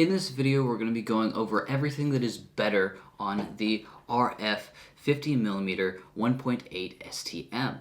In this video, we're going to be going over everything that is better on the RF 50mm 1.8 STM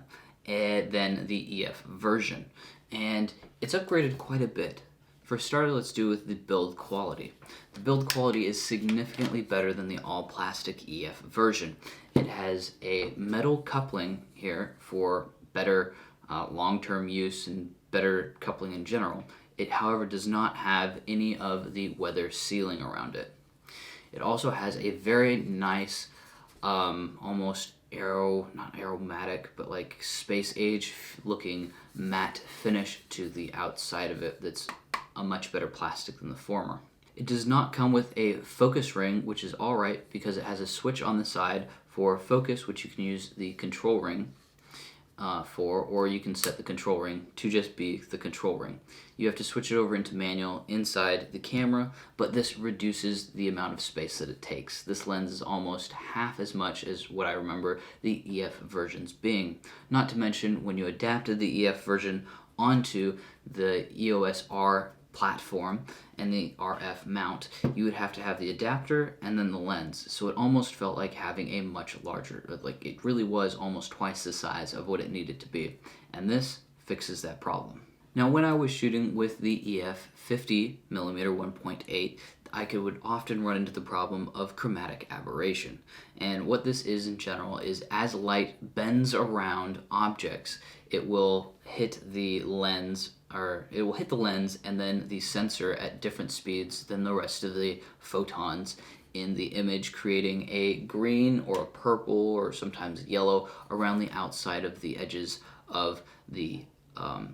than the EF version, and it's upgraded quite a bit. For starters, let's do with the build quality. The build quality is significantly better than the all-plastic EF version. It has a metal coupling here for better long-term use and better coupling in general. It, however, does not have any of the weather sealing around it. It also has a very nice, almost not aromatic, but like space age looking matte finish to the outside of it that's a much better plastic than the former. It does not come with a focus ring, which is alright because it has a switch on the side for focus, which you can use the control ring for, or you can set the control ring to just be the control ring. You have to switch it over into manual inside the camera, but this reduces the amount of space that it takes. This lens is almost half as much as what I remember the EF versions being. Not to mention, when you adapted the EF version onto the EOS R platform and the RF mount, you would have to have the adapter and then the lens, so it almost felt like having a much larger, like it really was almost twice the size of what it needed to be, and this fixes that problem. Now, when I was shooting with the EF 50mm 1.8, I would often run into the problem of chromatic aberration. And what this is in general is as light bends around objects, it will hit the lens, and then the sensor at different speeds than the rest of the photons in the image, creating a green or a purple or sometimes yellow around the outside of the edges of the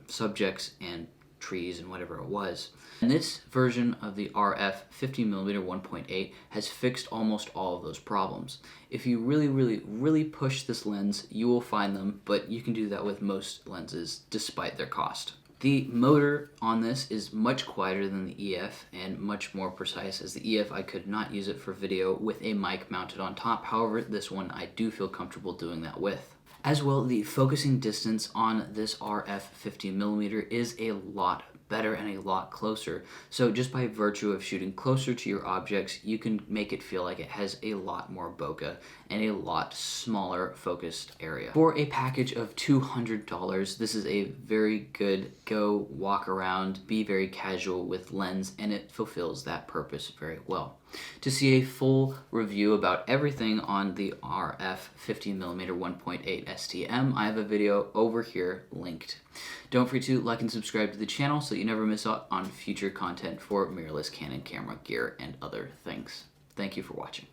subjects and trees and whatever it was. And this version of the RF 50mm 1.8 has fixed almost all of those problems. If you really push this lens, you will find them, but you can do that with most lenses despite their cost. The motor on this is much quieter than the EF and much more precise. As the EF, I could not use it for video with a mic mounted on top. However, this one I do feel comfortable doing that with. As well, the focusing distance on this RF 50mm is a lot better and a lot closer. So just by virtue of shooting closer to your objects, you can make it feel like it has a lot more bokeh and a lot smaller focused area. For a package of $200, this is a very good go walk around, be very casual with lens, and it fulfills that purpose very well. To see a full review about everything on the RF 50mm 1.8 STM, I have a video over here linked. Don't forget to like and subscribe to the channel so you never miss out on future content for mirrorless Canon camera gear and other things. Thank you for watching.